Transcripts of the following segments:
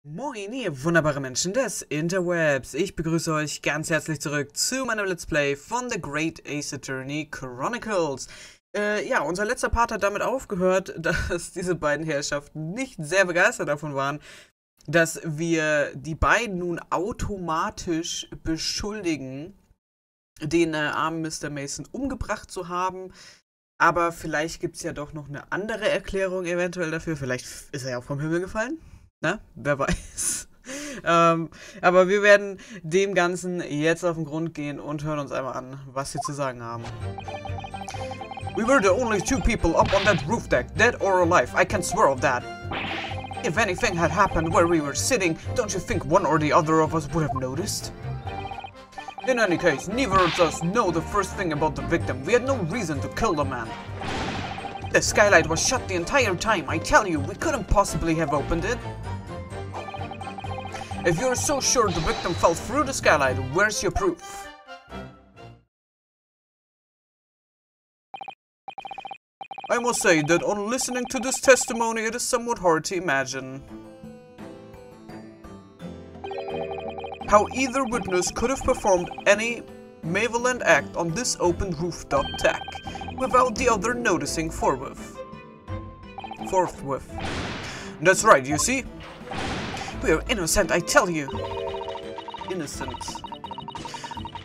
Moin, ihr wunderbare Menschen des Interwebs. Ich begrüße euch ganz herzlich zurück zu meinem Let's Play von The Great Ace-Attorney Chronicles. Ja, unser letzter Part hat damit aufgehört, dass diese beiden Herrschaften nicht sehr begeistert davon waren, dass wir die beiden nun automatisch beschuldigen, den armen Mr. Mason umgebracht zu haben. Aber vielleicht gibt es ja doch noch eine andere Erklärung eventuell dafür. Vielleicht ist er ja auch vom Himmel gefallen. Na, wer weiß. Aber wir werden dem Ganzen jetzt auf den Grund gehen und hören uns einmal an, was sie zu sagen haben. We were the only two people up on that roof deck, dead or alive, I can swear of that. If anything had happened where we were sitting, don't you think one or the other of us would have noticed? In any case, neither of us know the first thing about the victim. We had no reason to kill the man. The skylight was shut the entire time, I tell you, we couldn't possibly have opened it. If you're so sure the victim fell through the skylight, where's your proof? I must say that on listening to this testimony, it is somewhat hard to imagine how either witness could have performed any malevolent act on this open rooftop deck without the other noticing forthwith. That's right, you see? We are innocent, I tell you. Innocent.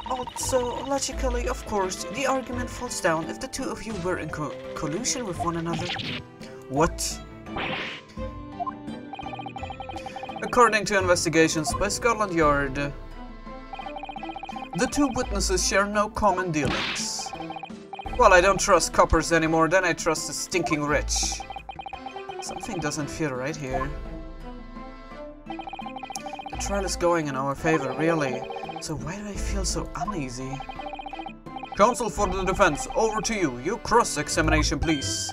Also, logically, of course, the argument falls down if the two of you were in collusion with one another. What? According to investigations by Scotland Yard, the two witnesses share no common dealings. Well, I don't trust coppers anymore than I trust the stinking rich. Something doesn't feel right here. The trial is going in our favor, really. So why do I feel so uneasy? Counsel for the defense, over to you. Your cross-examination, please.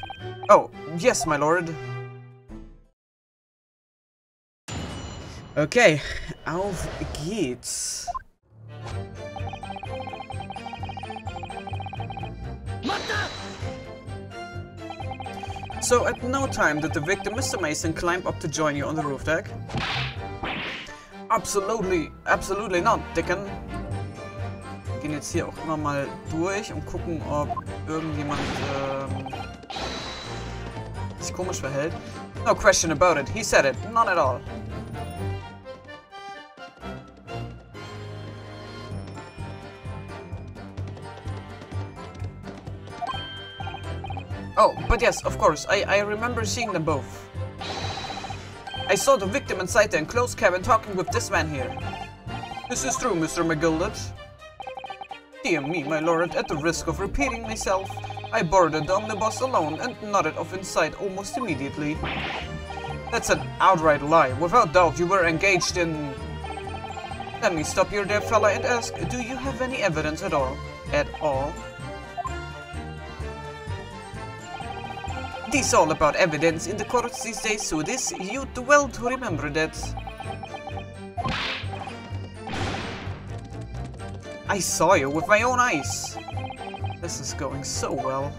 Oh, yes, my lord. Okay, auf geht's. So, at no time did the victim, Mr. Mason, climb up to join you on the roof deck? Absolutely not, Dicken. Wir gehen jetzt hier auch immer mal durch und gucken, ob irgendjemand sich komisch verhält. No question about it, he said it, none at all. Oh, but yes, of course, I remember seeing them both. I saw the victim inside the enclosed cabin talking with this man here. This is true, Mr. McGildet. Dear me, my lord, at the risk of repeating myself, I boarded the omnibus alone and nodded off inside almost immediately. That's an outright lie. Without doubt, you were engaged in... Let me stop you there, fella, and ask, do you have any evidence at all? At all? This is all about evidence in the courts these days, so this you do well to remember that. I saw you with my own eyes. This is going so well.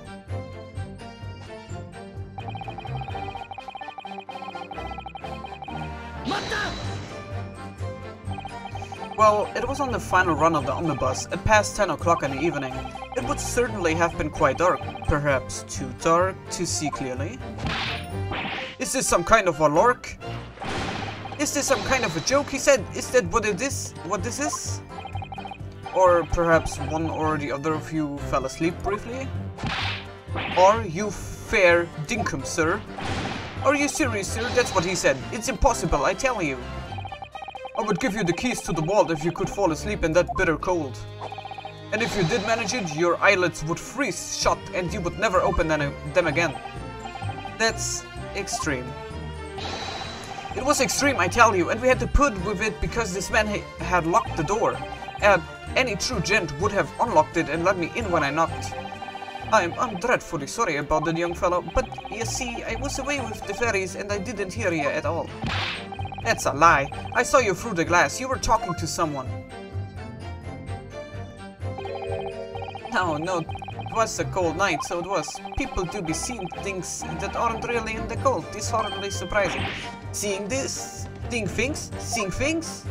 Well, it was on the final run of the omnibus, at past 10 o'clock in the evening. It would certainly have been quite dark, perhaps too dark to see clearly. Is this some kind of a lark? Is this some kind of a joke, he said? Is that what it is? What this is? Or perhaps one or the other of you fell asleep briefly? Or you fair dinkum, sir? Are you serious, sir? That's what he said. It's impossible, I tell you. I would give you the keys to the vault if you could fall asleep in that bitter cold. And if you did manage it, your eyelids would freeze shut and you would never open them again. That's extreme. It was extreme, I tell you, and we had to put with it because this man had locked the door. Any true gent would have unlocked it and let me in when I knocked. I'm dreadfully sorry about that, young fellow, but you see, I was away with the fairies and I didn't hear you at all. That's a lie. I saw you through the glass. You were talking to someone. No, it was a cold night, so it was. People do be seeing things that aren't really in the cold. It's hardly surprising. Seeing this Seeing things? Seeing things?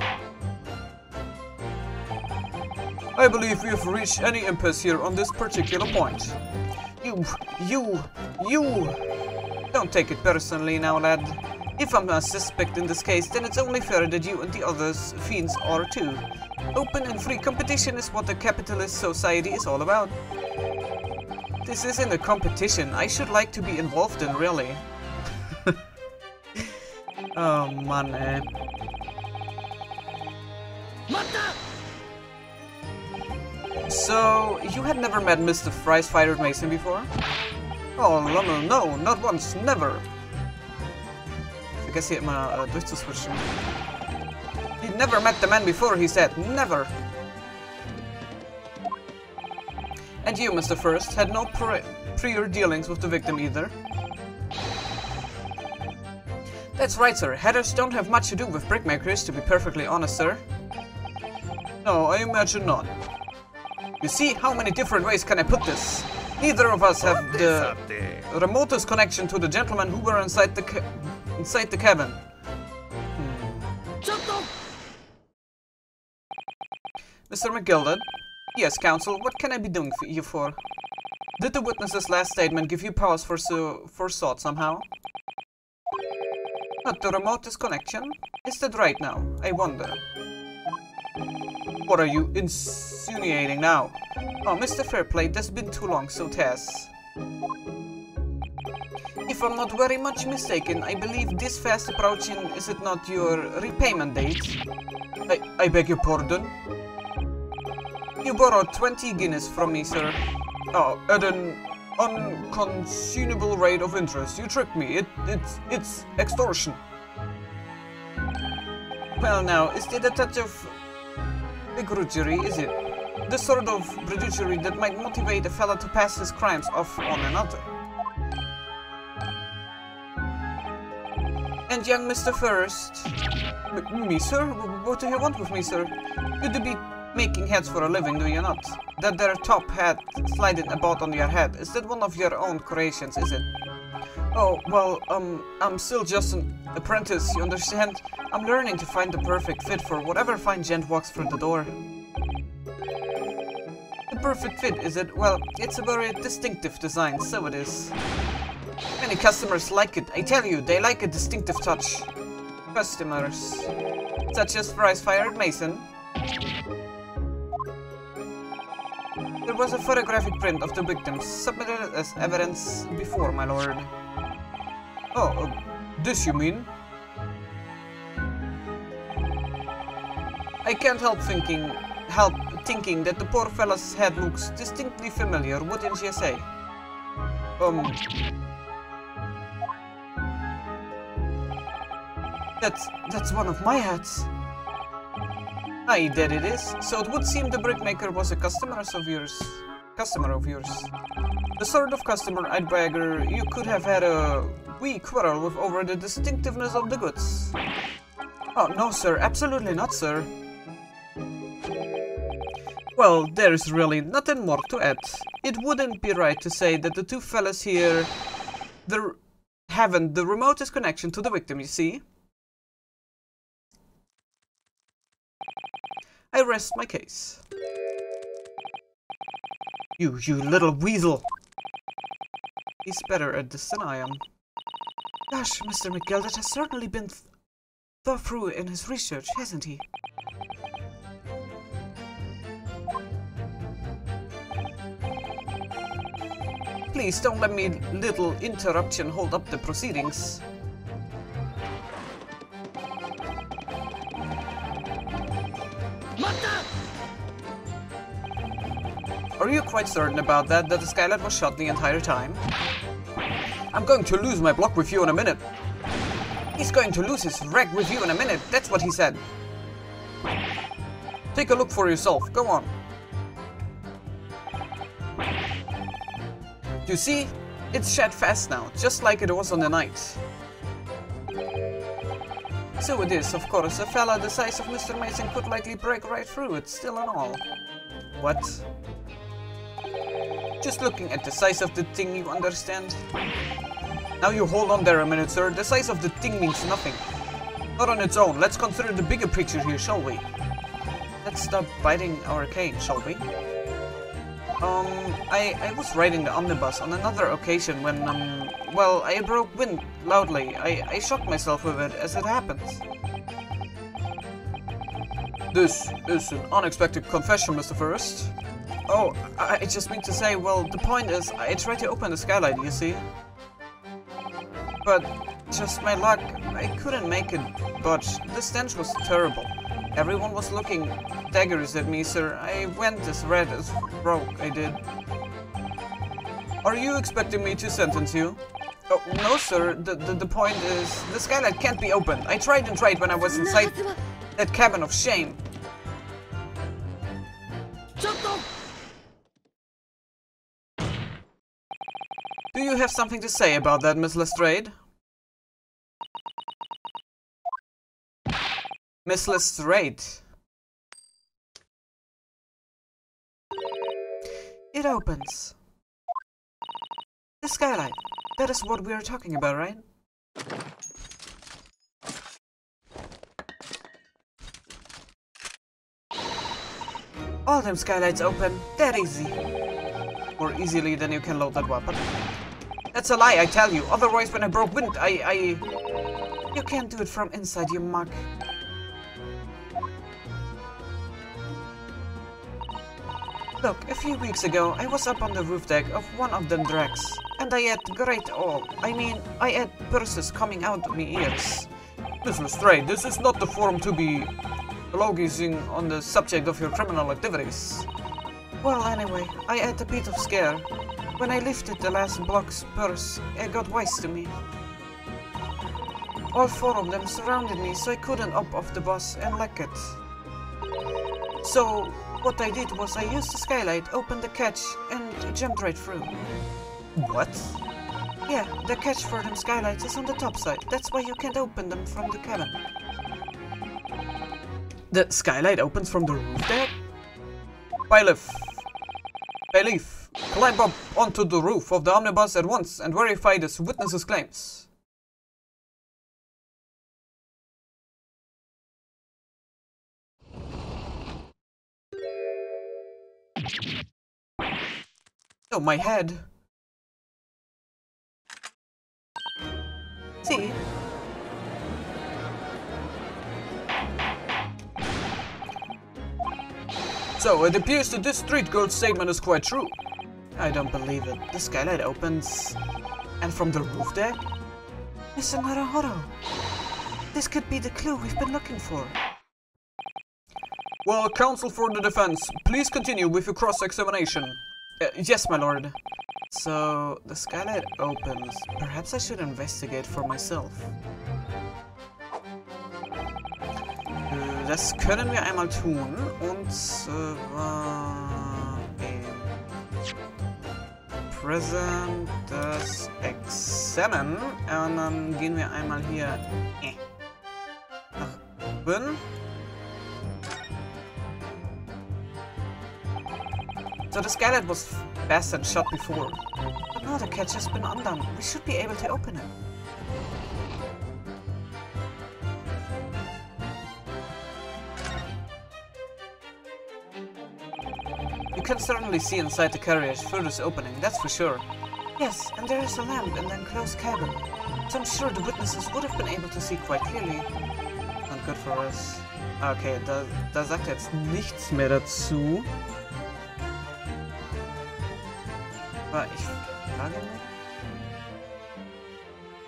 I believe we have reached any impasse here on this particular point. You! Don't take it personally now, lad. If I'm a suspect in this case, then it's only fair that you and the others fiends are too. Open and free competition is what a capitalist society is all about. This isn't a competition I should like to be involved in, really. Oh, man. So, you had never met Mr. Fighter Mason before? Oh, no, not once, never. I guess he had my Deutsch switch. He never met the man before, he said. Never. And you, Mr. First, had no prior dealings with the victim either? That's right, sir. Headers don't have much to do with brickmakers, to be perfectly honest, sir. No, I imagine not. You see, how many different ways can I put this? Neither of us have the remotest connection to the gentlemen who were inside the cabin. Mr. McGilded? Yes, counsel. What can I be doing for you for? Did the witness's last statement give you pause for thought somehow? Not the remotest connection? Is that right now? I wonder. What are you insinuating now? Oh, Mr. Fairplay, that's been too long, so Tess. If I'm not very much mistaken, I believe this fast approaching, is it not your repayment date? I beg your pardon? You borrowed 20 guineas from me, sir. Oh, at an unconscionable rate of interest. You tricked me. It's extortion. Well now, is it a touch of begrudgery, is it? The sort of begrudgery that might motivate a fella to pass his crimes off on another. And young Mr. First... Me, sir? What do you want with me, sir? You do be making heads for a living, do you not? That there top hat sliding about on your head, is that one of your own creations, is it? Oh, well, I'm still just an apprentice, you understand? I'm learning to find the perfect fit for whatever fine gent walks through the door. The perfect fit, is it? Well, it's a very distinctive design, so it is. Many customers like it, I tell you, they like a distinctive touch. Customers, such as Fired Mason. There was a photographic print of the victims, submitted as evidence before, my lord. Oh, this you mean? I can't help thinking that the poor fella's head looks distinctly familiar, wouldn't you say? That's one of my hats. Aye, that it is. So it would seem the brickmaker was a customer of yours. The sort of customer I'd beggar you could have had a wee quarrel with over the distinctiveness of the goods. Oh, no, sir. Absolutely not, sir. Well, there's really nothing more to add. It wouldn't be right to say that the two fellas here haven't the remotest connection to the victim, you see? I rest my case. You little weasel! He's better at this than I am. Gosh, Mr. McGilded has certainly been thought through in his research, hasn't he? Please don't let me little interruption hold up the proceedings. Are you quite certain about that the Skylight was shot the entire time? I'm going to lose my block with you in a minute. He's going to lose his rag with you in a minute, that's what he said. Take a look for yourself, go on. You see, it's shed fast now, just like it was on the night. So it is, of course, a fella the size of Mr. Mason could likely break right through it, still and all. What? Just looking at the size of the thing, you understand? Now you hold on there a minute, sir. The size of the thing means nothing. Not on its own. Let's consider the bigger picture here, shall we? Let's stop biting our cane, shall we? I was riding the omnibus on another occasion when, well, I broke wind loudly. I shocked myself with it as it happens. This is an unexpected confession, Mr. First. Oh, I just mean to say, well, the point is, I tried to open the skylight, you see? But, just my luck, I couldn't make it budge. The stench was terrible. Everyone was looking daggers at me, sir. I went as red as broke, I did. Are you expecting me to sentence you? Oh, no, sir. The point is, the skylight can't be opened. I tried and tried when I was inside that cabin of shame. Do you have something to say about that, Miss Lestrade? Miss Lestrade. It opens. The skylight. That is what we are talking about, right? All them skylights open. That easy. More easily than you can load that weapon. That's a lie, I tell you. Otherwise, when I broke wind, You can't do it from inside, you mug. Look, a few weeks ago, I was up on the roof deck of one of them drags, and I had I had purses coming out of me ears. Miss Lestrade, this is not the forum to be colloguing on the subject of your criminal activities. Well, anyway, I had a bit of scare. When I lifted the last block's purse, it got wise to me. All four of them surrounded me, so I couldn't up off the bus and leak it. So, what I did was I used the skylight, opened the catch, and jumped right through. What? Yeah, the catch for them skylights is on the top side. That's why you can't open them from the cabin. The skylight opens from the roof deck? Bailiff, climb up onto the roof of the omnibus at once and verify this witness's claims. Oh, my head. See? So, it appears that this street girl's statement is quite true. I don't believe it. The skylight opens... and from the roof deck? Mr. Naruhodo, this could be the clue we've been looking for. Well, counsel for the defense, please continue with your cross-examination. Yes, my lord. So, the skylight opens. Perhaps I should investigate for myself. Das können wir einmal tun, und zwar Present das Examen, und dann gehen wir einmal hier nach oben. So the skylight was fast and shut before, but now the catch has been undone. We should be able to open it. You can certainly see inside the carriage through this opening, that's for sure. Yes, and there is a lamp in the enclosed cabin, so I'm sure the witnesses would have been able to see quite clearly. Not good for us. Okay, da sagt jetzt nichts mehr dazu. Aber ich frage mich,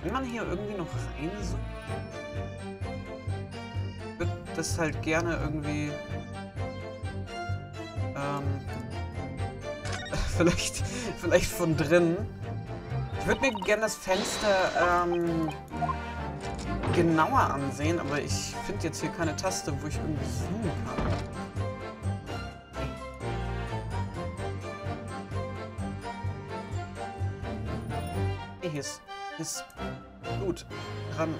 kann man hier irgendwie noch reinzoomen? Ich würde das halt gerne irgendwie vielleicht von drinnen. Ich würde mir gerne das Fenster genauer ansehen, aber ich finde jetzt hier keine Taste, wo ich irgendwie zoomen kann. Hier ist gut dran.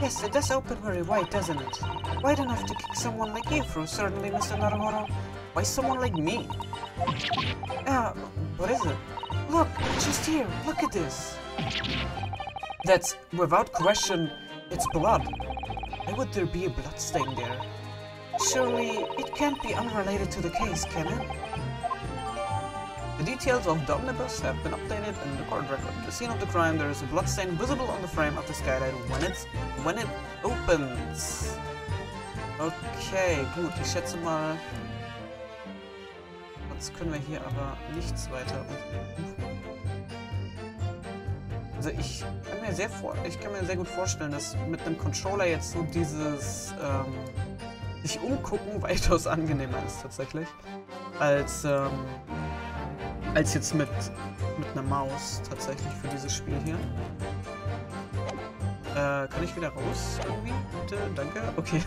Yes, it does open very wide, doesn't it? Wide enough to kick someone like you through, certainly, Mr. Naruhodo. Why someone like me? What is it? Look, just here, look at this. That's, without question, it's blood. Why would there be a blood stain there? Surely, it can't be unrelated to the case, can it? The details of the omnibus have been updated in the court record. The scene of the crime, there is a blood stain visible on the frame of the skylight when it opens. Okay, gut, ich schätze mal... Sonst können wir hier aber nichts weiter... Also ich kann mir sehr gut vorstellen, dass mit einem Controller jetzt so dieses sich umgucken weitaus angenehmer ist tatsächlich, als jetzt mit einer Maus tatsächlich für dieses Spiel hier. Kann ich wieder raus irgendwie? Bitte? Danke? Okay,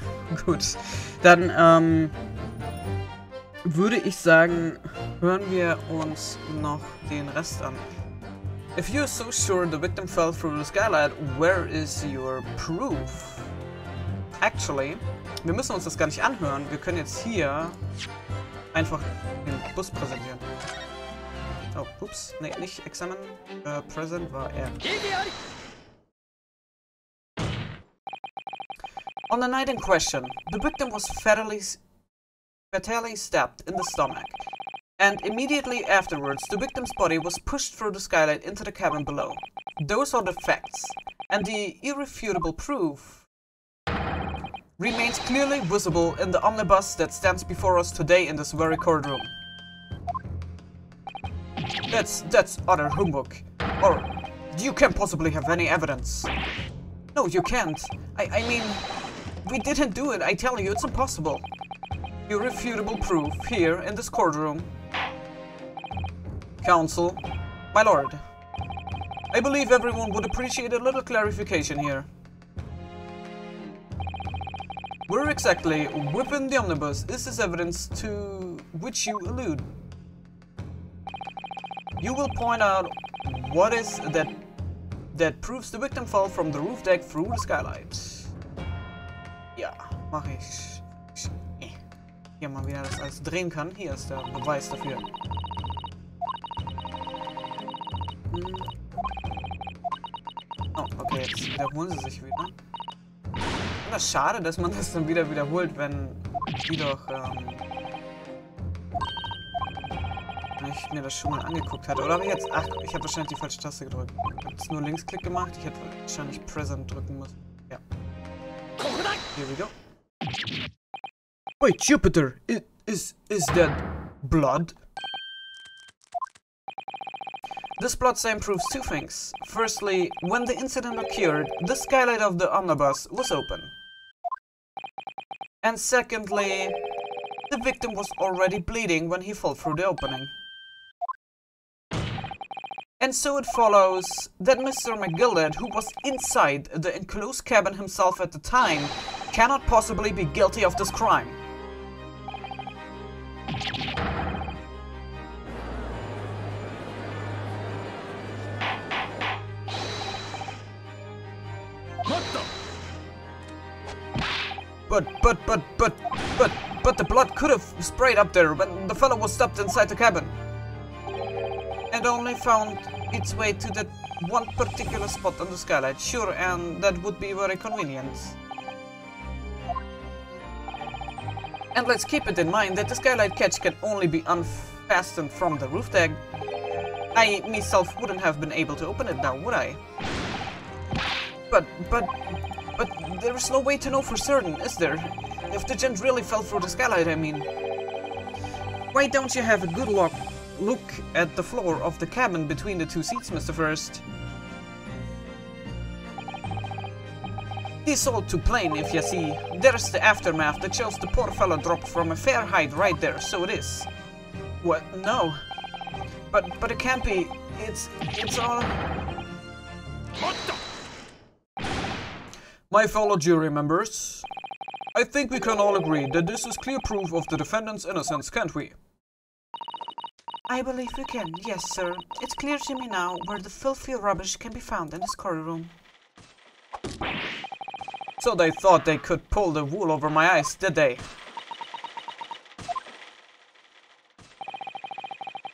gut. Dann würde ich sagen, hören wir uns noch den Rest an. If you're so sure the victim fell through the skylight, where is your proof? Actually, wir müssen uns das gar nicht anhören. Wir können jetzt hier einfach den Bus präsentieren. Oh, ups. Nee, nicht examine. Present war er. On the night in question, the victim was fatally stabbed in the stomach. And immediately afterwards, the victim's body was pushed through the skylight into the cabin below. Those are the facts, and the irrefutable proof remains clearly visible in the omnibus that stands before us today in this very courtroom. That's utter humbug. Or, you can't possibly have any evidence. No, you can't. I mean, we didn't do it, I tell you, it's impossible. Irrefutable proof here in this courtroom. Counsel, my lord, I believe everyone would appreciate a little clarification here. Where exactly within the omnibus is this evidence to which you allude? You will point out what is that proves the victim fell from the roof deck through the skylight. Ja, mache ich. Hier mal wieder das alles drehen kann. Hier ist der Beweis dafür. Oh, okay, jetzt wiederholen sie sich wieder. Und das ist schade, dass man das dann wieder wiederholt, wenn die doch, wenn ich mir das schon mal angeguckt hatte. Oder habe ich jetzt... Ach, ich habe wahrscheinlich die falsche Taste gedrückt. Ich habe jetzt nur Linksklick gemacht. Ich hätte wahrscheinlich Present drücken müssen. Ja. Here we go. Wait, Jupiter! Is that blood? This blood stain proves two things. Firstly, when the incident occurred, the skylight of the omnibus was open. And secondly, the victim was already bleeding when he fell through the opening. And so it follows that Mr. McGilded, who was inside the enclosed cabin himself at the time, cannot possibly be guilty of this crime. But the blood could have sprayed up there when the fellow was stopped inside the cabin. And only found its way to that one particular spot on the skylight. Sure, and that would be very convenient. And let's keep it in mind that the skylight catch can only be unfastened from the roof deck. I myself wouldn't have been able to open it now, would I? But there is no way to know for certain, is there? If the gent really fell through the skylight, I mean. Why don't you have a good look at the floor of the cabin between the two seats, Mr. First? It's all too plain, if you see. There's the aftermath that shows the poor fellow dropped from a fair height right there, so it is. What? No. But it can't be. It's all... My fellow jury members, I think we can all agree that this is clear proof of the defendant's innocence, can't we? I believe we can, yes, sir. It's clear to me now where the filthy rubbish can be found in this courtroom. So they thought they could pull the wool over my eyes, did they?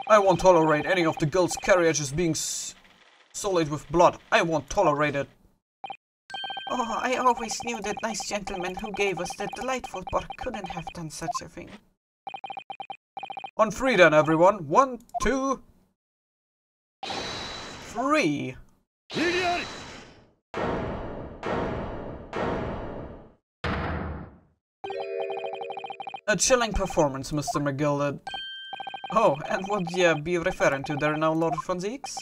I won't tolerate any of the guilt's carriages being Sullied with blood. I won't tolerate it. Oh, I always knew that nice gentleman who gave us that delightful book couldn't have done such a thing. On three then, everyone. 1, 2, 3. A chilling performance, Mr. McGilded. Oh, and what you be referring to there now, Lord von Zeeks?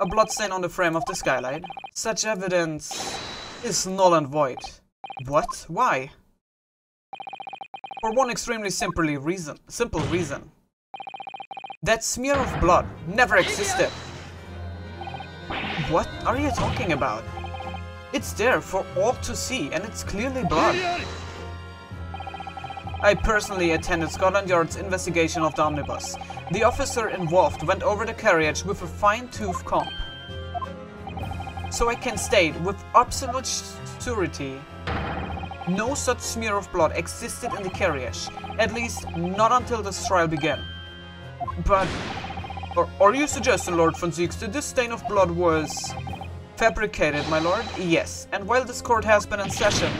A bloodstain on the frame of the skylight. Such evidence is null and void. What? Why? For one extremely simple reason. That smear of blood never existed. What are you talking about? It's there for all to see, and it's clearly blood. I personally attended Scotland Yard's investigation of the omnibus. The officer involved went over the carriage with a fine-tooth comb. So I can state with absolute surety, no such smear of blood existed in the carriage, at least not until this trial began. But are you suggesting, Lord von Zeeks, that this stain of blood was fabricated, my lord? Yes, and while this court has been in session...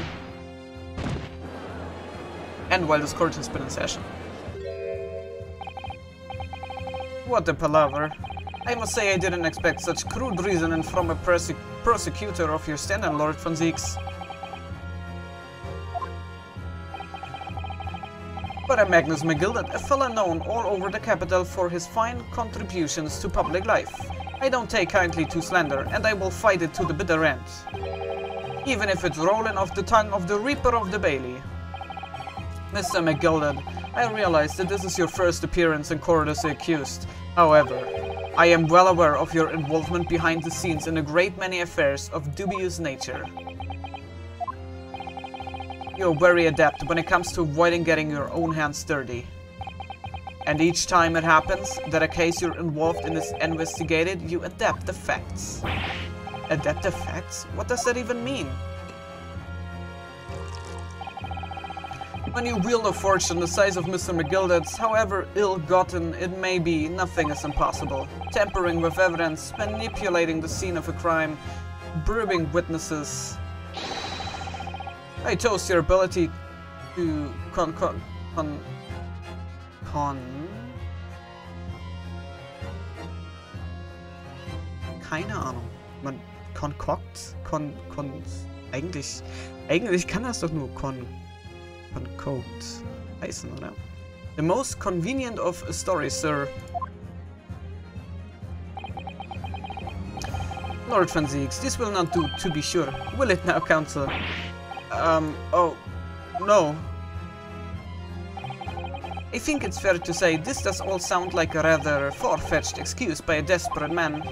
What a palaver. I must say I didn't expect such crude reasoning from a prosecutor of your standing, Lord von Zeeks. But I'm Magnus McGilded, a fellow known all over the capital for his fine contributions to public life. I don't take kindly to slander, and I will fight it to the bitter end. Even if it's rolling off the tongue of the Reaper of the Bailey. Mr. McGilded, I realize that this is your first appearance in court as the accused. However, I am well aware of your involvement behind the scenes in a great many affairs of dubious nature. You're very adept when it comes to avoiding getting your own hands dirty. And each time it happens that a case you're involved in is investigated, you adapt the facts. Adapt the facts? What does that even mean? When you wield a fortune the size of Mr. McGilded's, however ill-gotten it may be, nothing is impossible. Tampering with evidence, manipulating the scene of a crime, bribing witnesses. I toast your ability to keine Ahnung. Man konkokt? Eigentlich kann das doch nur concoct heißen, oder? The most convenient of stories, sir. Lord von Zeeks, this will not do, to be sure. Will it now, counsel? Oh, no. I think it's fair to say this does all sound like a rather far-fetched excuse by a desperate man.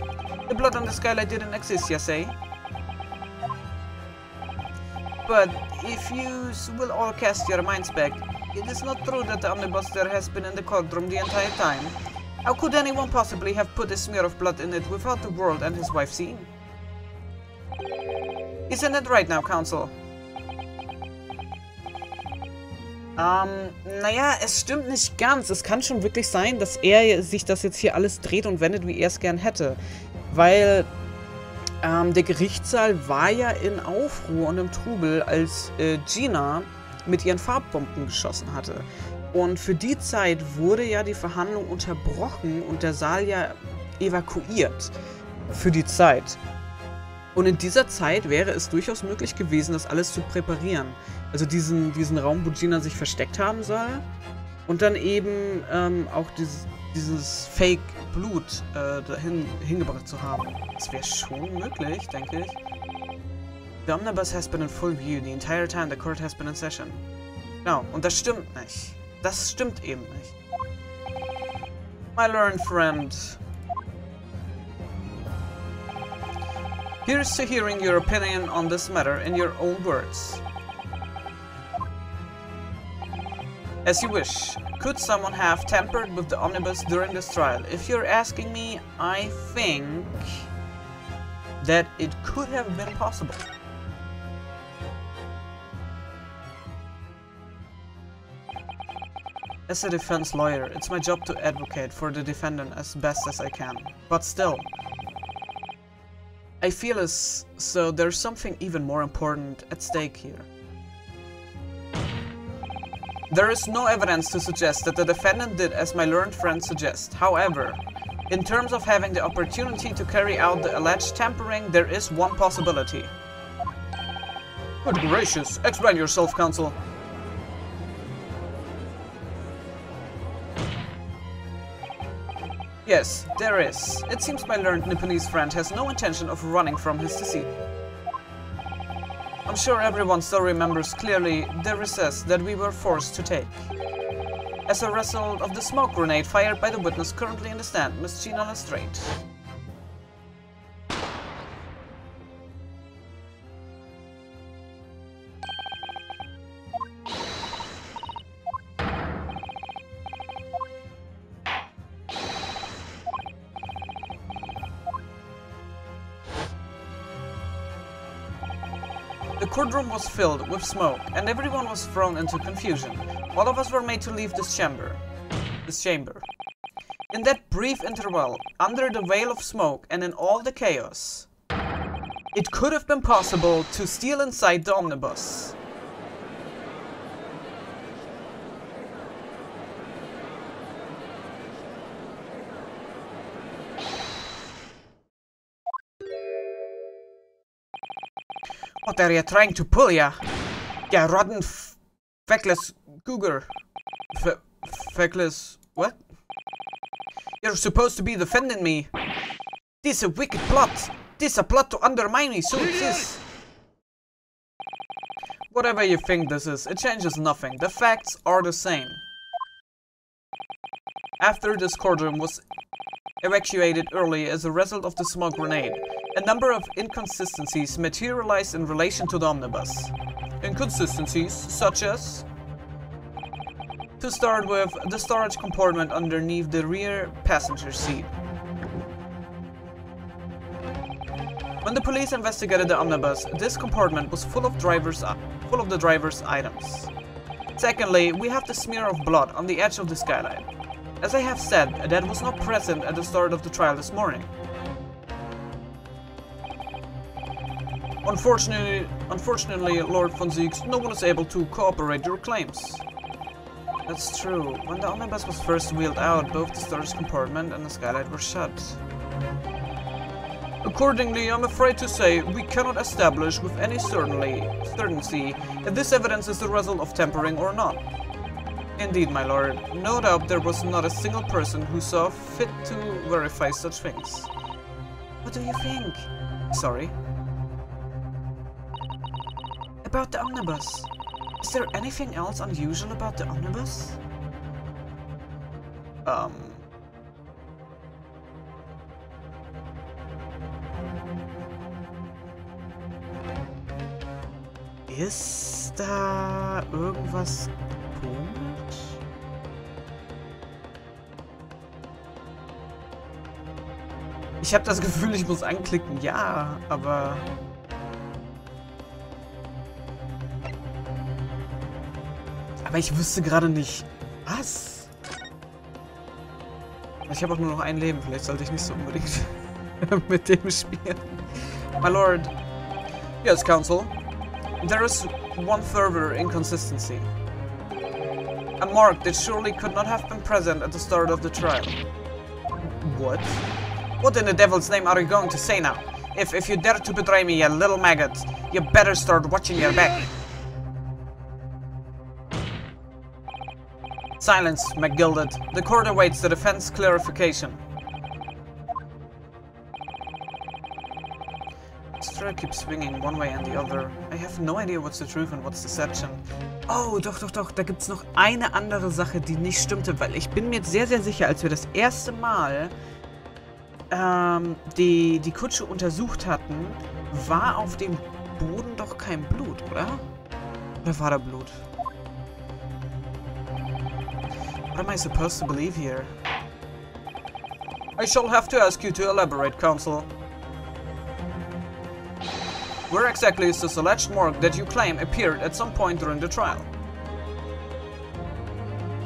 The blood on the skylight didn't exist, you say? But if you will all cast your minds back, it is not true that the omnibus there has been in the courtroom the entire time. How could anyone possibly have put a smear of blood in it without the world and his wife seeing? Isn't it right now, counsel? Naja, es stimmt nicht ganz. Es kann schon wirklich sein, dass er sich das jetzt hier alles dreht und wendet, wie er es gern hätte. Weil der Gerichtssaal war ja in Aufruhr und im Trubel, als Gina mit ihren Farbbomben geschossen hatte. Und für die Zeit wurde ja die Verhandlung unterbrochen und der Saal ja evakuiert. Für die Zeit. Und in dieser Zeit wäre es durchaus möglich gewesen, das alles zu präparieren. Also diesen Raum, wo Gina sich versteckt haben soll. Und dann eben auch dieses Fake-Blut dahin hingebracht zu haben. Das wäre schon möglich, denke ich. The omnibus has been in full view the entire time the court has been in session. Genau, und das stimmt nicht. Das stimmt eben nicht. My learned friend. Here's to hearing your opinion on this matter in your own words. As you wish. Could someone have tampered with the omnibus during this trial? If you're asking me, I think that it could have been possible. As a defense lawyer, it's my job to advocate for the defendant as best as I can. But still, I feel as though there's something even more important at stake here. There is no evidence to suggest that the defendant did as my learned friend suggests. However, in terms of having the opportunity to carry out the alleged tampering, there is one possibility. Good gracious, explain yourself, counsel. Yes, there is. It seems my learned Nipponese friend has no intention of running from his deceit. I'm sure everyone still remembers clearly the recess that we were forced to take. As a result of the smoke grenade fired by the witness currently in the stand, Miss Gina Lestrade. The courtroom was filled with smoke, and everyone was thrown into confusion. All of us were made to leave this chamber. In that brief interval, under the veil of smoke and in all the chaos, it could have been possible to steal inside the omnibus. What are you trying to pull, ya? Ya rotten feckless cougar. Feckless... what? You're supposed to be defending me. This is a wicked plot. This is a plot to undermine me, so it is. Whatever you think this is, it changes nothing. The facts are the same. After this courtroom was evacuated early as a result of the smoke grenade, a number of inconsistencies materialized in relation to the omnibus. Inconsistencies such as, to start with, the storage compartment underneath the rear passenger seat. When the police investigated the omnibus, this compartment was full of the driver's items. Secondly, we have the smear of blood on the edge of the skylight. As I have said, that was not present at the start of the trial this morning. Unfortunately, Lord von Zieks, no one is able to corroborate your claims. That's true. When the omnibus was first wheeled out, both the storage compartment and the skylight were shut. Accordingly, I'm afraid to say we cannot establish with any certainty if this evidence is the result of tampering or not. Indeed, my lord, no doubt there was not a single person who saw fit to verify such things. What do you think? Sorry? About the omnibus. Is there anything else unusual about the omnibus? Ist da irgendwas komisch? Ich habe das Gefühl, ich muss anklicken, ja, aber... Aber ich wüsste gerade nicht, was? Ich habe auch nur noch ein Leben, vielleicht sollte ich nicht so unbedingt mit dem spielen. My lord. Yes, counsel. There is one further inconsistency. A mark that surely could not have been present at the start of the trial. What? What in the devil's name are you going to say now? If you dare to betray me, you little maggot, you better start watching your back. Silence, McGilded. The court awaits the defense clarification. This thread keeps swinging one way and the other. I have no idea what's the truth and what's deception. Oh, doch. Da gibt's noch eine andere Sache, die nicht stimmte, weil ich bin mir jetzt sehr, sehr sicher, als wir das erste Mal die Kutsche untersucht hatten, war auf dem Boden doch kein Blut, oder? Oder war da Blut? What am I supposed to believe here? I shall have to ask you to elaborate, counsel. Where exactly is this alleged mark that you claim appeared at some point during the trial?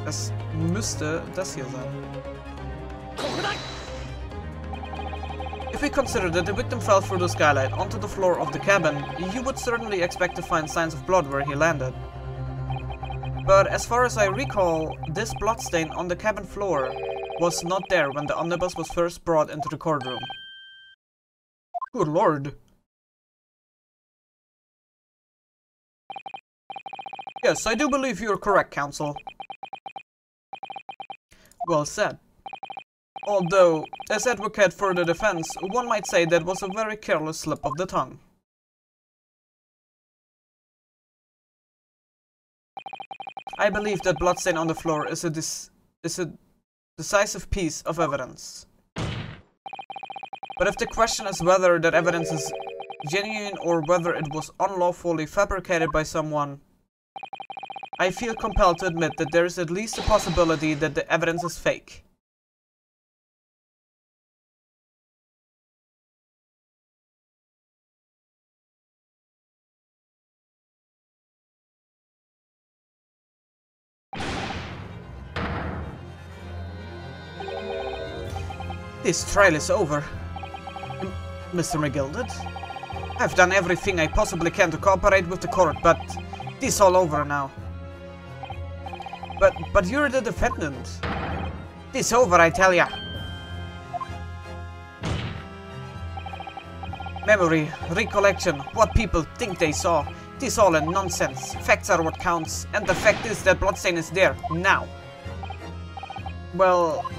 Das müsste das hier sein. If we consider that the victim fell through the skylight onto the floor of the cabin, you would certainly expect to find signs of blood where he landed. But as far as I recall, this bloodstain on the cabin floor was not there when the omnibus was first brought into the courtroom. Good lord. Yes, I do believe you are correct, counsel. Well said. Although, as advocate for the defense, one might say that was a very careless slip of the tongue. I believe that bloodstain on the floor is a decisive piece of evidence. But if the question is whether that evidence is genuine or whether it was unlawfully fabricated by someone, I feel compelled to admit that there is at least a possibility that the evidence is fake. This trial is over. Mr. McGilded? I've done everything I possibly can to cooperate with the court, but this all over now. But you're the defendant. This over, I tell ya. Memory, recollection, what people think they saw. This all a nonsense. Facts are what counts, and the fact is that bloodstain is there, now. Well...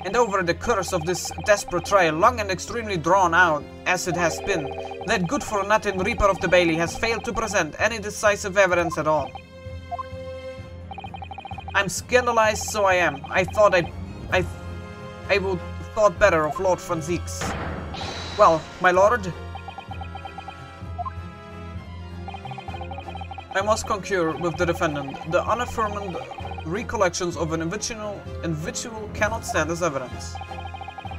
And over the course of this desperate trial, long and extremely drawn out as it has been, that good-for-nothing Reaper of the Bailey has failed to present any decisive evidence at all. I'm scandalized, so I am. I thought I would thought better of Lord Franzique's. Well, my lord, I must concur with the defendant. The unaffirmed recollections of an individual cannot stand as evidence.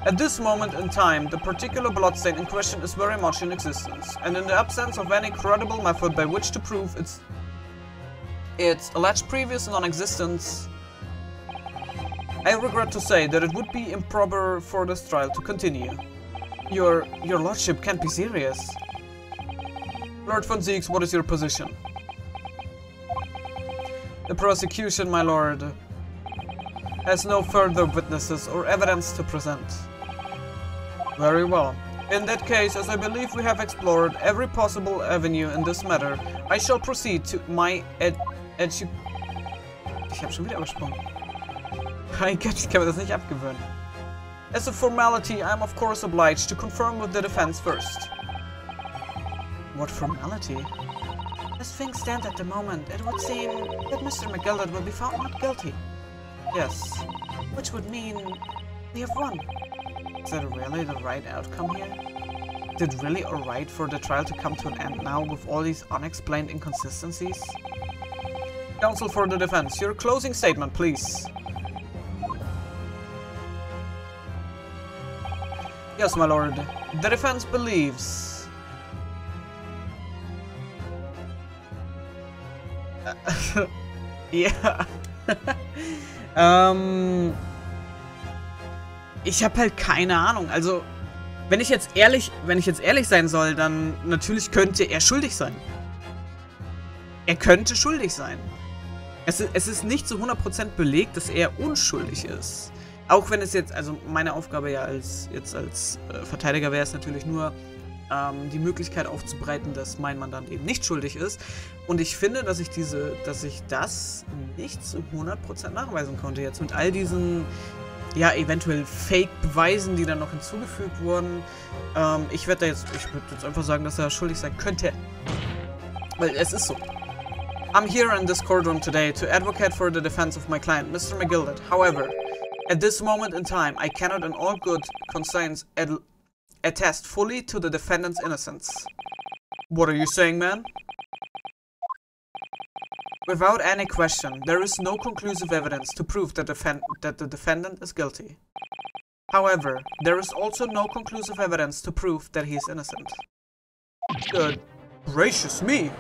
At this moment in time, the particular bloodstain in question is very much in existence, and in the absence of any credible method by which to prove its alleged previous non-existence, I regret to say that it would be improper for this trial to continue. Your lordship can't be serious. Lord Von Zieks, what is your position? The prosecution, my lord, has no further witnesses or evidence to present. Very well. In that case, as I believe we have explored every possible avenue in this matter, I shall proceed to my Ich hab schon wieder übersprungen. Mein Gott, ich kann mir das nicht abgewöhnen. As a formality, I am of course obliged to confirm with the defense first. What formality? As things stand at the moment, it would seem that Mr. McGilded will be found not guilty. Yes, which would mean we have won. Is that really the right outcome here? Is it really alright for the trial to come to an end now with all these unexplained inconsistencies? Counsel for the defense, your closing statement, please. Yes, my lord. The defense believes... Ja. Ich habe halt keine Ahnung. Also, wenn ich jetzt ehrlich sein soll, dann natürlich könnte er schuldig sein. Er könnte schuldig sein. Es ist nicht zu 100% belegt, dass er unschuldig ist. Auch wenn es jetzt, also meine Aufgabe ja als Verteidiger wäre es natürlich nur, die Möglichkeit aufzubreiten, dass mein Mandant eben nicht schuldig ist. Und ich finde, dass ich das nicht zu 100% nachweisen konnte jetzt mit all diesen, ja, eventuell Fake-Beweisen, die dann noch hinzugefügt wurden. Ich würde jetzt einfach sagen, dass er schuldig sein könnte. Weil es ist so. I'm here in this courtroom today to advocate for the defense of my client, Mr. McGilded. However, at this moment in time, I cannot in all good conscience attest fully to the defendant's innocence. What are you saying, man? Without any question, there is no conclusive evidence to prove that the defendant is guilty. However, there is also no conclusive evidence to prove that he is innocent. Good gracious me!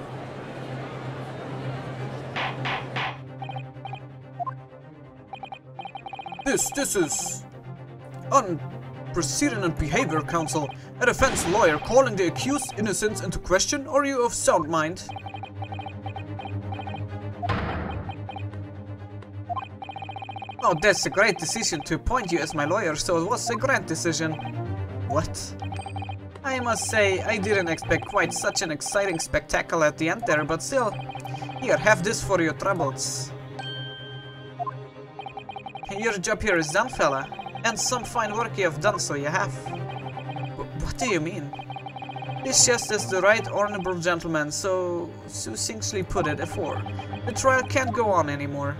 This is unprecedented behavior, counsel. A defense lawyer calling the accused innocence into question, or are you of sound mind? Oh, that's a great decision to appoint you as my lawyer, so it was a grand decision. What? I must say, I didn't expect quite such an exciting spectacle at the end there, but still. Here, have this for your troubles. Your job here is done, fella. And some fine work you have done, so you have. What do you mean? This just is the right honorable gentleman so succinctly put it afore. The trial can't go on anymore.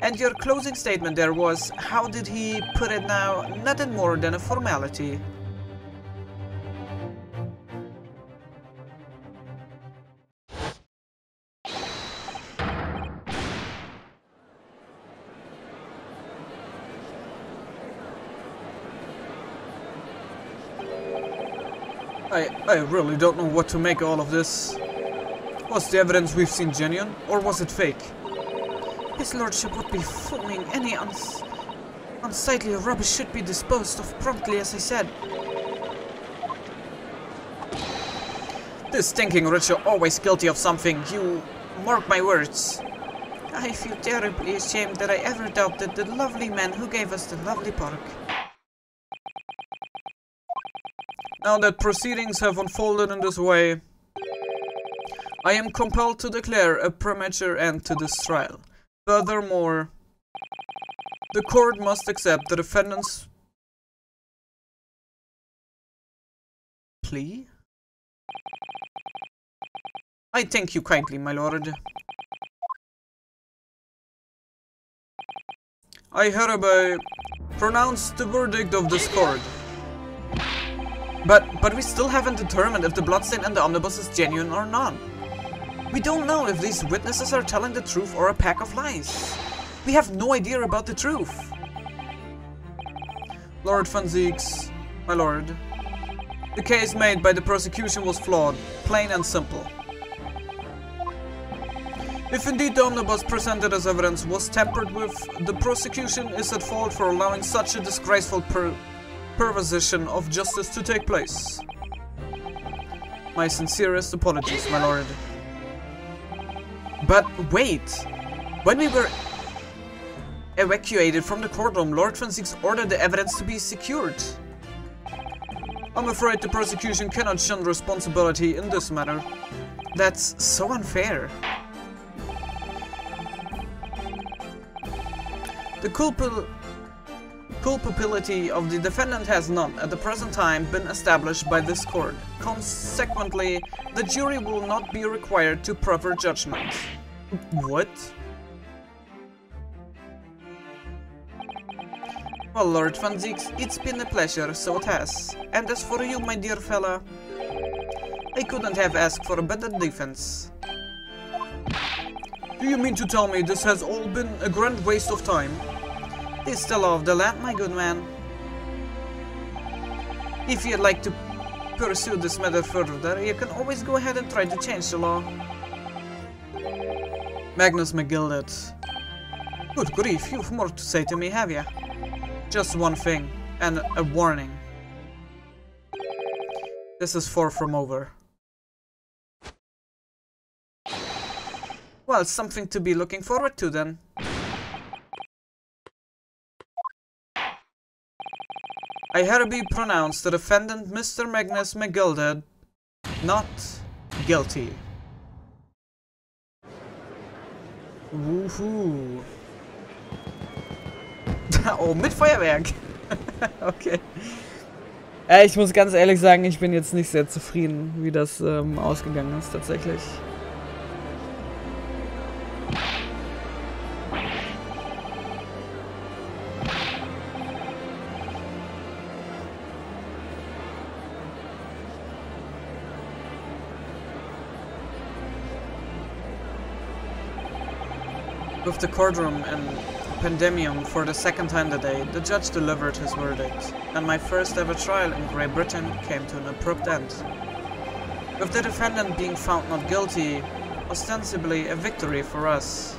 And your closing statement there was, how did he put it now, nothing more than a formality. I really don't know what to make of all of this. Was the evidence we've seen genuine, or was it fake? His lordship would be fooling. Any unsightly rubbish should be disposed of promptly, as I said. This stinking rich are always guilty of something, you mark my words. I feel terribly ashamed that I ever doubted the lovely man who gave us the lovely park. Now that proceedings have unfolded in this way, I am compelled to declare a premature end to this trial. Furthermore, the court must accept the defendant's plea. I thank you kindly, my lord. I hereby pronounce the verdict of this court. But we still haven't determined if the bloodstain in the omnibus is genuine or not. We don't know if these witnesses are telling the truth or a pack of lies. We have no idea about the truth. Lord Van Zieks, my lord, the case made by the prosecution was flawed, plain and simple. If indeed the omnibus presented as evidence was tampered with, the prosecution is at fault for allowing such a disgraceful perversion of justice to take place. My sincerest apologies, my lord. But wait! When we were evacuated from the courtroom, Lord Van Zieks ordered the evidence to be secured. I'm afraid the prosecution cannot shun responsibility in this matter. That's so unfair. The culpability of the defendant has not, at the present time, been established by this court. Consequently, the jury will not be required to proper judgment. What? Well, Lord Van Zieks, it's been a pleasure, so it has. And as for you, my dear fella, I couldn't have asked for a better defense. Do you mean to tell me this has all been a grand waste of time? It's the law of the land, my good man. If you'd like to pursue this matter further, you can always go ahead and try to change the law. Magnus McGilded. Good grief, you've more to say to me, have you? Just one thing, and a warning. This is far from over. Well, something to be looking forward to then. I hereby pronounce the defendant, Mr. Magnus McGilded, not guilty. Woohoo. Oh, mit Feuerwerk. Okay. Ich muss ganz ehrlich sagen, ich bin jetzt nicht sehr zufrieden, wie das ausgegangen ist tatsächlich. With the courtroom and pandemonium for the second time that day, the judge delivered his verdict, and my first ever trial in Great Britain came to an abrupt end. With the defendant being found not guilty, ostensibly a victory for us.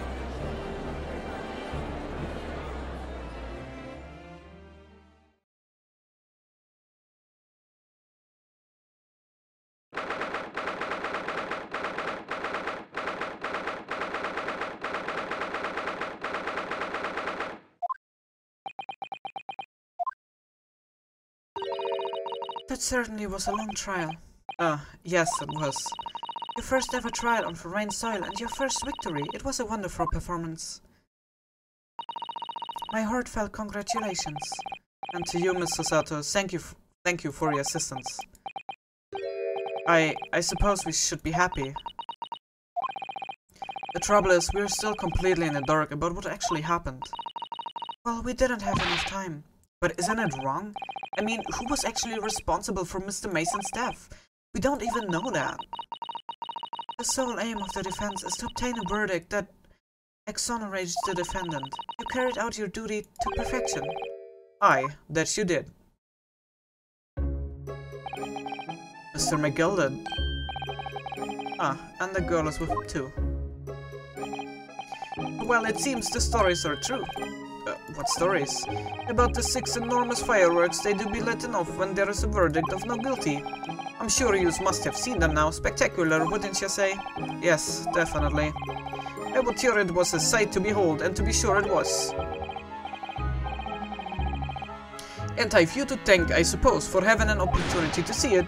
That certainly was a long trial. Yes, it was. Your first ever trial on foreign soil and your first victory. It was a wonderful performance. My heartfelt congratulations. And to you, Mr. Sato, thank you for your assistance. I suppose we should be happy. The trouble is, we're still completely in the dark about what actually happened. Well, we didn't have enough time. But isn't it wrong? I mean, who was actually responsible for Mr. Mason's death? We don't even know that. The sole aim of the defense is to obtain a verdict that exonerates the defendant. You carried out your duty to perfection. Aye, that you did. Mr. McGill did. And the girl is with him too. Well, it seems the stories are true. What stories? About the 6 enormous fireworks they do be letting off when there is a verdict of no guilty. I'm sure you must have seen them now. Spectacular, wouldn't you say? Yes, definitely. I would hear it was a sight to behold, and to be sure it was. And I've you to thank, I suppose, for having an opportunity to see it.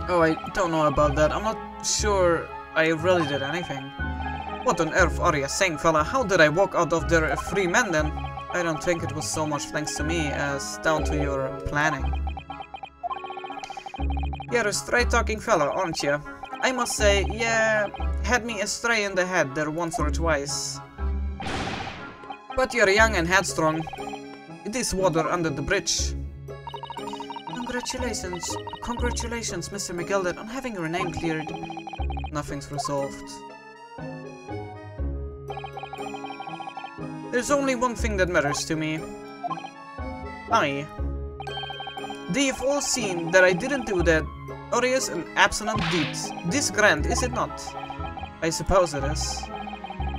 Oh, I don't know about that. I'm not sure I really did anything. What on earth are you saying, fella? How did I walk out of there a free man then? I don't think it was so much thanks to me as down to your planning. You're a straight-talking fella, aren't you? I must say, yeah, had me astray in the head there once or twice. But you're young and headstrong. It is water under the bridge. Congratulations, Mr. McGill, on having your name cleared. Nothing's resolved. There's only one thing that matters to me. They've all seen that I didn't do that odious and abstinent deed. This grand, is it not? I suppose it is.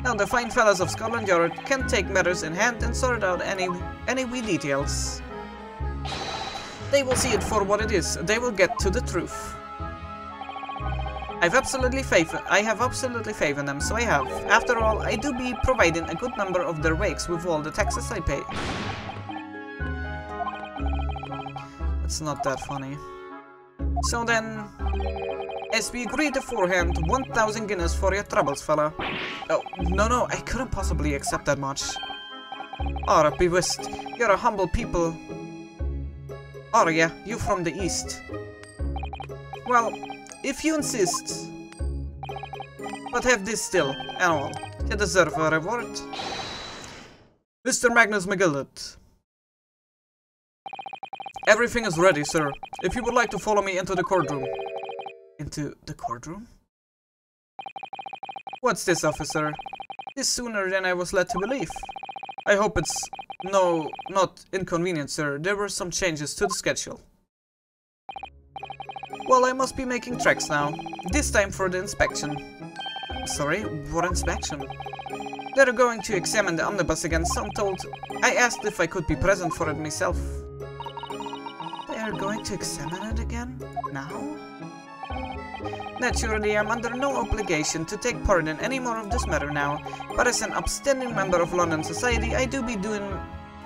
Now the fine fellows of Scotland Yard can take matters in hand and sort out any wee details. They will see it for what it is. They will get to the truth. I have absolutely faith in them, so I have. After all, I do be providing a good number of their wakes with all the taxes I pay. It's not that funny. So then, as we agreed beforehand, 1,000 guineas for your troubles, fella. Oh, no, I couldn't possibly accept that much. Be whist, you're a humble people. Are ya? You from the east? Well, if you insist. But have this still, and all. You deserve a reward. Mr. Magnus McGillet. Everything is ready, sir. If you would like to follow me into the courtroom. Into the courtroom? What's this, officer? This sooner than I was led to believe. I hope it's not inconvenient, sir. There were some changes to the schedule. Well, I must be making tracks now. This time for the inspection. Sorry, what inspection? They're going to examine the omnibus again, so I'm told. I asked if I could be present for it myself. They are going to examine it again? Now? Naturally, I'm under no obligation to take part in any more of this matter now, but as an upstanding member of London society, I do be doing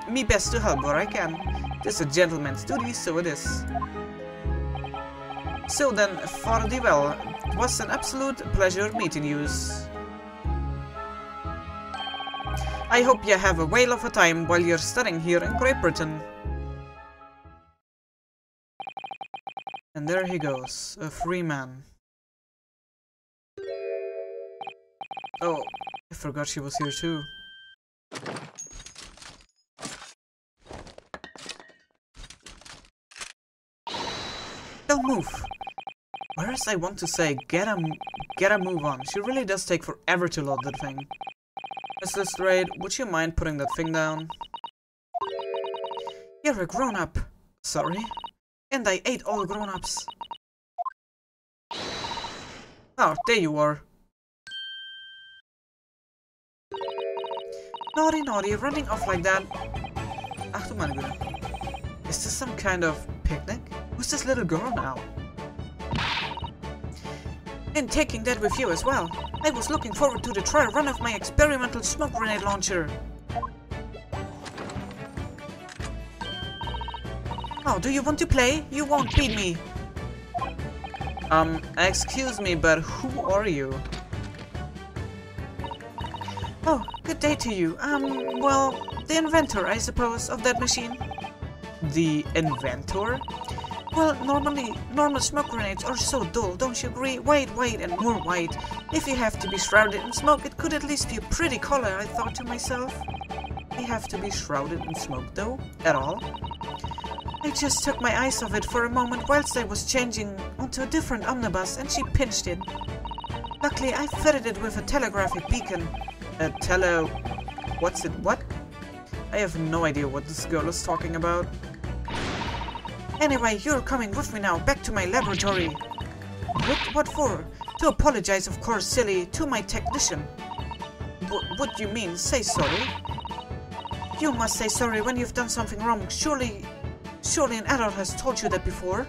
me best to help where I can. This is a gentleman's duty, so it is. So then, fare thee well. It was an absolute pleasure meeting yous. I hope you have a whale of a time while you're studying here in Great Britain. And there he goes, a free man. Oh, I forgot she was here too. Don't move! Whereas I want to say, get a move on. She really does take forever to load that thing. Mr. Straight, would you mind putting that thing down? You're a grown-up. Sorry? And I ate all grown-ups. Oh, there you are. Naughty, running off like that. Ach du meine Güte. Is this some kind of picnic? Who's this little girl now? And taking that with you as well. I was looking forward to the trial run of my experimental smoke grenade launcher. Oh, do you want to play? You won't beat me. Excuse me, but who are you? Oh, good day to you. Well, the inventor, I suppose, of that machine. The inventor? Well, normal smoke grenades are so dull, don't you agree? White, and more white. If you have to be shrouded in smoke, it could at least be a pretty color, I thought to myself. We have to be shrouded in smoke, though? At all? I just took my eyes off it for a moment whilst I was changing onto a different omnibus, and she pinched it. Luckily, I fitted it with a telegraphic beacon. What's it? What? I have no idea what this girl is talking about. Anyway, you're coming with me now, back to my laboratory. What for? To apologize, of course, silly, to my technician. What do you mean? Say sorry? You must say sorry when you've done something wrong. Surely an adult has told you that before.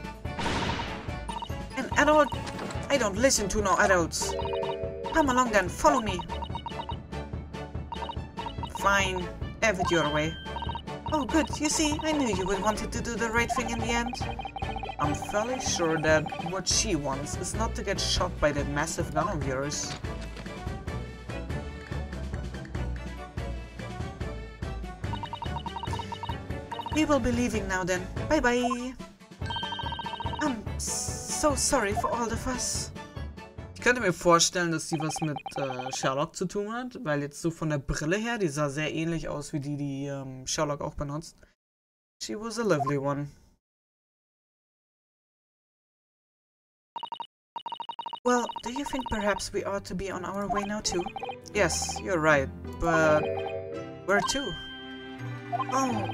An adult? I don't listen to no adults. Come along then, follow me. Fine, have it your way. Oh good, you see, I knew you would wanted to do the right thing in the end. I'm fairly sure that what she wants is not to get shot by that massive gun of yours. We will be leaving now then. Bye bye. I'm so sorry for all the fuss. Ich könnte mir vorstellen, dass sie was mit Sherlock zu tun hat, weil jetzt so von der Brille her, die sah sehr ähnlich aus wie die Sherlock auch benutzt. She was a lovely one. Well, do you think perhaps we ought to be on our way now too? Yes, you're right, but where to? Oh,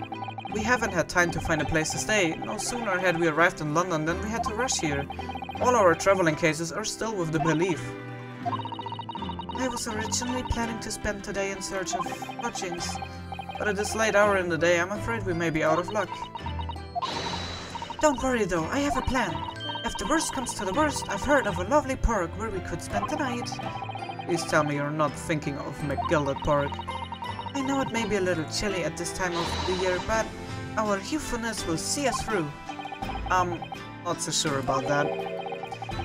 we haven't had time to find a place to stay. No sooner had we arrived in London than we had to rush here. All our traveling cases are still with the Belief. I was originally planning to spend today in search of lodgings, but at this late hour in the day, I'm afraid we may be out of luck. Don't worry though, I have a plan. If the worst comes to the worst, I've heard of a lovely park where we could spend the night. Please tell me you're not thinking of McGilded Park. I know it may be a little chilly at this time of the year, but our youthfulness will see us through. Not so sure about that.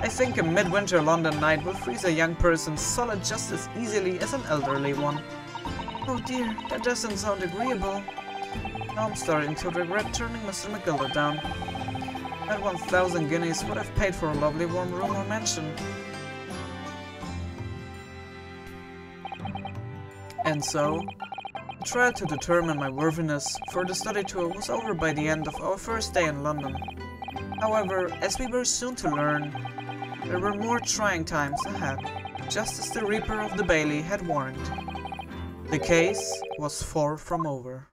I think a midwinter London night will freeze a young person solid just as easily as an elderly one. Oh dear, that doesn't sound agreeable. Now I'm starting to regret turning Mr. McGilder down. That 1,000 guineas would have paid for a lovely warm room or mansion. And so, the trial to determine my worthiness for the study tour was over by the end of our first day in London. However, as we were soon to learn, there were more trying times ahead, just as the Reaper of the Bailey had warned. The case was far from over.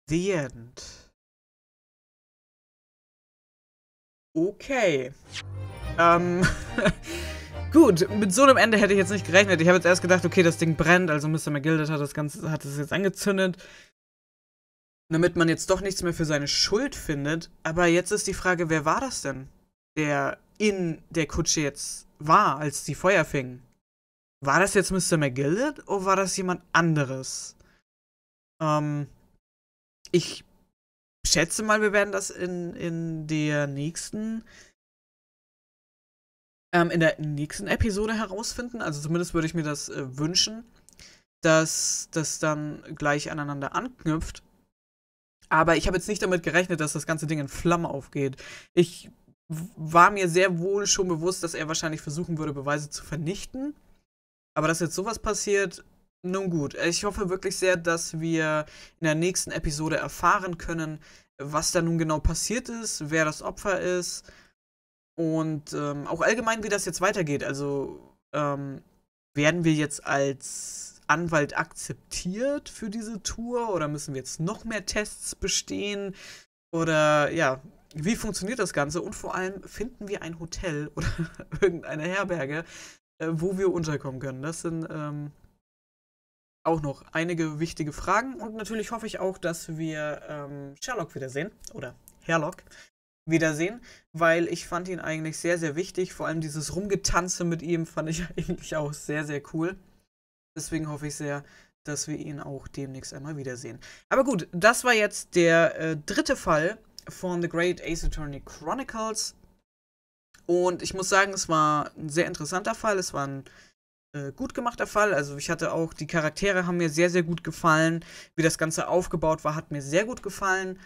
The End. Okay. Gut, mit so einem Ende hätte ich jetzt nicht gerechnet. Ich habe jetzt erst gedacht, okay, das Ding brennt, also Mr. McGilded hat es jetzt angezündet, damit man jetzt doch nichts mehr für seine Schuld findet. Aber jetzt ist die Frage, wer war das denn, der in der Kutsche jetzt war, als die Feuer fingen? War das jetzt Mr. McGilded oder war das jemand anderes? Ich schätze mal, wir werden das in der nächsten Episode herausfinden. Also zumindest würde ich mir das wünschen, dass das dann gleich aneinander anknüpft. Aber ich habe jetzt nicht damit gerechnet, dass das ganze Ding in Flammen aufgeht. Ich war mir sehr wohl schon bewusst, dass er wahrscheinlich versuchen würde, Beweise zu vernichten. Aber dass jetzt sowas passiert, nun gut. Ich hoffe wirklich sehr, dass wir in der nächsten Episode erfahren können, was da nun genau passiert ist, wer das Opfer ist und auch allgemein, wie das jetzt weitergeht. Also werden wir jetzt als Anwalt akzeptiert für diese Tour oder müssen wir jetzt noch mehr Tests bestehen? Oder ja, wie funktioniert das Ganze? Und vor allem, finden wir ein Hotel oder irgendeine Herberge, wo wir unterkommen können? Das sind auch noch einige wichtige Fragen. Und natürlich hoffe ich auch, dass wir Sherlock wiedersehen. Oder Herlock wiedersehen. Weil ich fand ihn eigentlich sehr, sehr wichtig. Vor allem dieses Rumgetanze mit ihm fand ich eigentlich auch sehr, sehr cool. Deswegen hoffe ich sehr, dass wir ihn auch demnächst einmal wiedersehen. Aber gut, das war jetzt der dritte Fall von The Great Ace-Attorney Chronicles. Und ich muss sagen, es war ein sehr interessanter Fall. Es war ein gut gemachter Fall. Also ich hatte auch, die Charaktere haben mir sehr, sehr gut gefallen. Wie das Ganze aufgebaut war, hat mir sehr gut gefallen.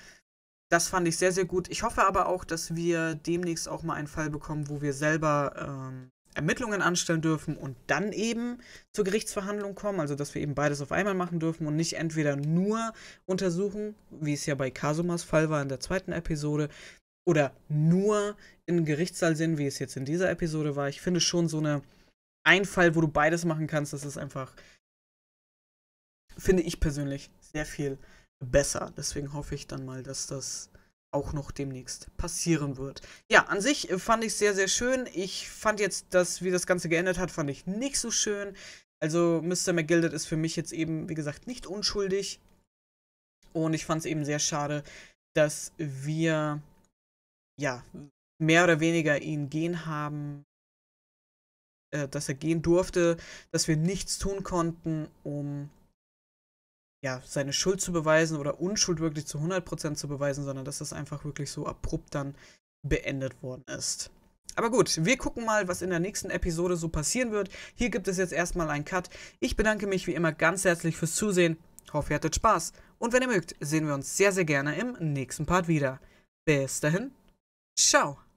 Das fand ich sehr, sehr gut. Ich hoffe aber auch, dass wir demnächst auch mal einen Fall bekommen, wo wir selber Ermittlungen anstellen dürfen und dann eben zur Gerichtsverhandlung kommen. Also, dass wir eben beides auf einmal machen dürfen und nicht entweder nur untersuchen, wie es ja bei Kasumas Fall war in der zweiten Episode, oder nur in den Gerichtssaal sind, wie es jetzt in dieser Episode war. Ich finde schon so ein Fall, wo du beides machen kannst, das ist einfach, finde ich persönlich, sehr viel besser. Deswegen hoffe ich dann mal, dass das auch noch demnächst passieren wird. Ja, an sich fand ich es sehr, sehr schön. Ich fand jetzt, wie das Ganze geendet hat, fand ich nicht so schön. Also Mr. McGilded ist für mich jetzt eben, wie gesagt, nicht unschuldig. Und ich fand es eben sehr schade, dass wir, ja, mehr oder weniger ihn gehen haben, dass er gehen durfte, dass wir nichts tun konnten, um ja, seine Schuld zu beweisen oder Unschuld wirklich zu 100% zu beweisen, sondern dass das einfach wirklich so abrupt dann beendet worden ist. Aber gut, wir gucken mal, was in der nächsten Episode so passieren wird. Hier gibt es jetzt erstmal einen Cut. Ich bedanke mich wie immer ganz herzlich fürs Zusehen. Hoffe, ihr hattet Spaß. Und wenn ihr mögt, sehen wir uns sehr, sehr gerne im nächsten Part wieder. Bis dahin, ciao!